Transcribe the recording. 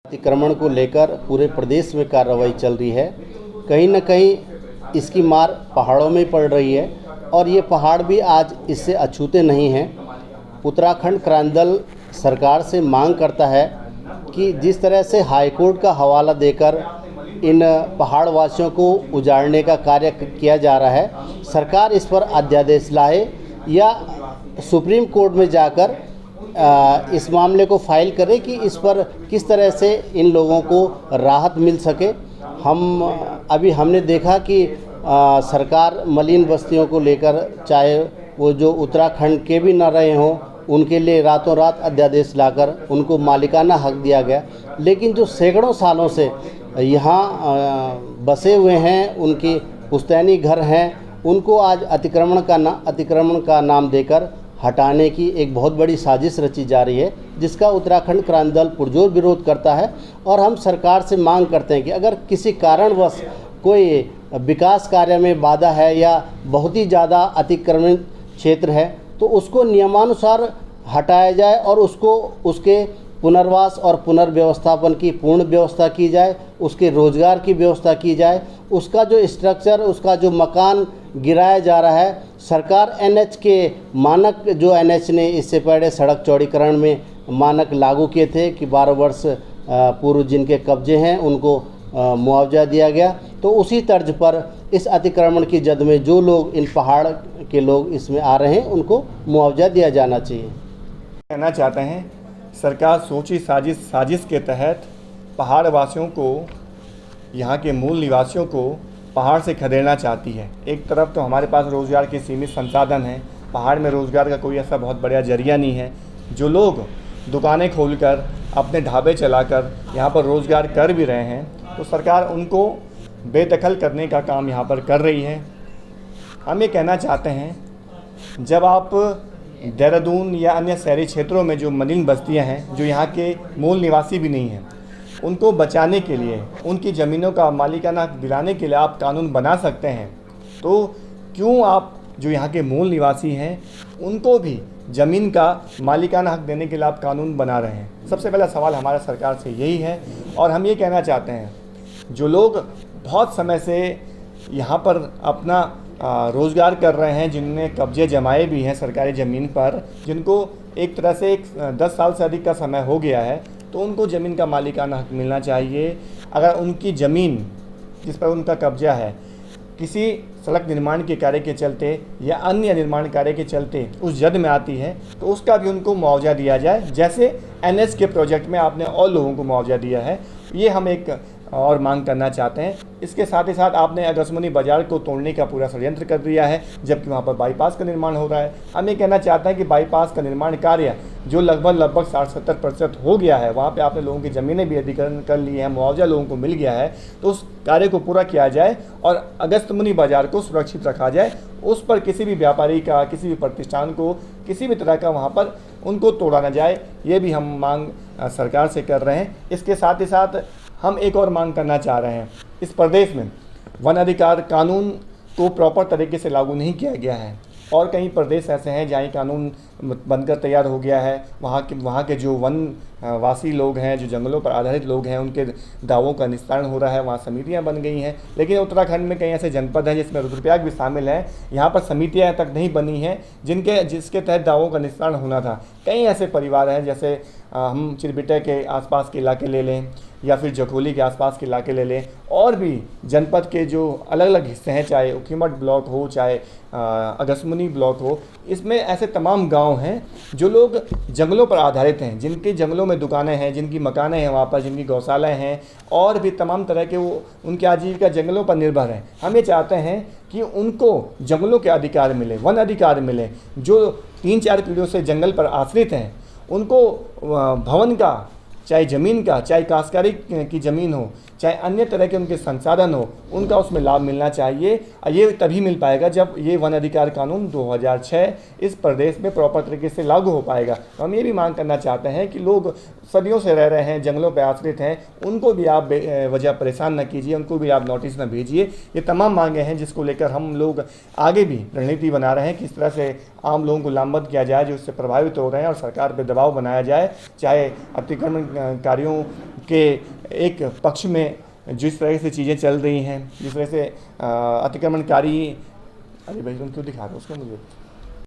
अतिक्रमण को लेकर पूरे प्रदेश में कार्रवाई चल रही है। कहीं न कहीं इसकी मार पहाड़ों में पड़ रही है और ये पहाड़ भी आज इससे अछूते नहीं हैं। उत्तराखंड क्रांति दल सरकार से मांग करता है कि जिस तरह से हाईकोर्ट का हवाला देकर इन पहाड़ वासियों को उजाड़ने का कार्य किया जा रहा है, सरकार इस पर अध्यादेश लाए या सुप्रीम कोर्ट में जाकर इस मामले को फाइल करे कि इस पर किस तरह से इन लोगों को राहत मिल सके। हमने देखा कि सरकार मलिन बस्तियों को लेकर, चाहे वो जो उत्तराखंड के भी न रहे हों, उनके लिए रातों रात अध्यादेश लाकर उनको मालिकाना हक दिया गया। लेकिन जो सैकड़ों सालों से यहाँ बसे हुए हैं, उनकी पुश्तैनी घर हैं, उनको आज अतिक्रमण का नाम देकर हटाने की एक बहुत बड़ी साजिश रची जा रही है, जिसका उत्तराखंड क्रांति दल पुरजोर विरोध करता है। और हम सरकार से मांग करते हैं कि अगर किसी कारणवश कोई विकास कार्य में बाधा है या बहुत ही ज़्यादा अतिक्रमित क्षेत्र है तो उसको नियमानुसार हटाया जाए और उसके पुनर्वास और पुनर्व्यवस्थापन की पूर्ण व्यवस्था की जाए, उसके रोज़गार की व्यवस्था की जाए, उसका जो स्ट्रक्चर, उसका जो मकान गिराया जा रहा है, सरकार एनएच के मानक, जो एनएच ने इससे पहले सड़क चौड़ीकरण में मानक लागू किए थे कि 12 वर्ष पूर्व जिनके कब्जे हैं उनको मुआवजा दिया गया, तो उसी तर्ज पर इस अतिक्रमण की जद में जो लोग, इन पहाड़ के लोग इसमें आ रहे हैं, उनको मुआवजा दिया जाना चाहिए। कहना चाहते हैं सरकार सोची साजिश के तहत पहाड़ वासियों को, यहाँ के मूल निवासियों को पहाड़ से खदेड़ना चाहती है। एक तरफ तो हमारे पास रोज़गार के सीमित संसाधन हैं, पहाड़ में रोज़गार का कोई ऐसा बहुत बड़ा जरिया नहीं है। जो लोग दुकानें खोलकर, अपने ढाबे चलाकर यहाँ पर रोज़गार कर भी रहे हैं, तो सरकार उनको बेदखल करने का काम यहाँ पर कर रही है। हम ये कहना चाहते हैं, जब आप देहरादून या अन्य शहरी क्षेत्रों में जो मलिन बस्तियां हैं, जो यहाँ के मूल निवासी भी नहीं हैं, उनको बचाने के लिए, उनकी ज़मीनों का मालिकाना हक दिलाने के लिए आप कानून बना सकते हैं, तो क्यों आप जो यहाँ के मूल निवासी हैं उनको भी ज़मीन का मालिकाना हक देने के लिए आप कानून बना रहे हैं? सबसे पहला सवाल हमारा सरकार से यही है। और हम ये कहना चाहते हैं, जो लोग बहुत समय से यहाँ पर अपना रोज़गार कर रहे हैं, जिनने कब्जे जमाए भी हैं सरकारी ज़मीन पर, जिनको एक तरह से 10 साल से अधिक का समय हो गया है, तो उनको ज़मीन का मालिकाना हक मिलना चाहिए। अगर उनकी ज़मीन जिस पर उनका कब्जा है किसी सड़क निर्माण के कार्य के चलते या अन्य निर्माण कार्य के चलते उस जद में आती है, तो उसका भी उनको मुआवजा दिया जाए, जैसे एनएच के प्रोजेक्ट में आपने और लोगों को मुआवजा दिया है। ये हम एक और मांग करना चाहते हैं। इसके साथ ही साथ आपने अगस्मुनी बाज़ार को तोड़ने का पूरा षड्यंत्र कर दिया है, जबकि वहाँ पर बाईपास का निर्माण हो रहा है। हम ये कहना चाहते हैं कि बाईपास का निर्माण कार्य जो लगभग 60-70% हो गया है, वहाँ पे आपने लोगों की ज़मीनें भी अधिग्रहण कर ली हैं, मुआवजा लोगों को मिल गया है, तो उस कार्य को पूरा किया जाए और अगस्त्यमुनि बाज़ार को सुरक्षित रखा जाए। उस पर किसी भी व्यापारी का, किसी भी प्रतिष्ठान को, किसी भी तरह का वहाँ पर उनको तोड़ा न जाए, ये भी हम मांग सरकार से कर रहे हैं। इसके साथ ही साथ हम एक और मांग करना चाह रहे हैं, इस प्रदेश में वन अधिकार कानून को प्रॉपर तरीके से लागू नहीं किया गया है और कई प्रदेश ऐसे हैं जहाँ कानून बनकर तैयार हो गया है। वहाँ के जो वन वासी लोग हैं, जो जंगलों पर आधारित लोग हैं, उनके दावों का निस्तारण हो रहा है, वहाँ समितियाँ बन गई हैं। लेकिन उत्तराखंड में कई ऐसे जनपद हैं जिसमें रुद्रप्रयाग भी शामिल है, यहाँ पर समितियाँ तक नहीं बनी हैं जिसके तहत दावों का निस्तारण होना था। कई ऐसे परिवार हैं, जैसे हम चिरबिटे के आसपास के इलाके ले लें या फिर जखोली के आसपास के इलाके ले लें, और भी जनपद के जो अलग अलग हिस्से हैं, चाहे उखीमठ ब्लॉक हो, चाहे अगस्त्यमुनि ब्लॉक हो, इसमें ऐसे तमाम गांव हैं जो लोग जंगलों पर आधारित हैं, जिनके जंगलों में दुकानें हैं, जिनकी मकानें हैं, वहाँ पर जिनकी गौशालाएं हैं, और भी तमाम तरह के उनकी आजीविका जंगलों पर निर्भर है। हम ये चाहते हैं कि उनको जंगलों के अधिकार मिले, वन अधिकार मिले। जो 3-4 पीढ़ियों से जंगल पर आश्रित हैं, उनको भवन का, चाहे ज़मीन का, चाहे काश्तकारी की ज़मीन हो, चाहे अन्य तरह के उनके संसाधन हो, उनका उसमें लाभ मिलना चाहिए। ये तभी मिल पाएगा जब ये वन अधिकार कानून 2006 इस प्रदेश में प्रॉपर तरीके से लागू हो पाएगा। तो हम ये भी मांग करना चाहते हैं कि लोग सदियों से रह रहे हैं, जंगलों पर आश्रित हैं, उनको भी आप वजह परेशान न कीजिए, उनको भी आप नोटिस न भेजिए। ये तमाम मांगे हैं जिसको लेकर हम लोग आगे भी रणनीति बना रहे हैं, किस तरह से आम लोगों को लामबंद किया जाए जो इससे प्रभावित हो रहे हैं, और सरकार पर दबाव बनाया जाए, चाहे अतिक्रमणकारियों के एक पक्ष में जिस तरह से चीज़ें चल रही हैं, जिस तरह से अतिक्रमणकारी, अरे भाई तुम क्यों दिखा रहे हो उसको मुझे।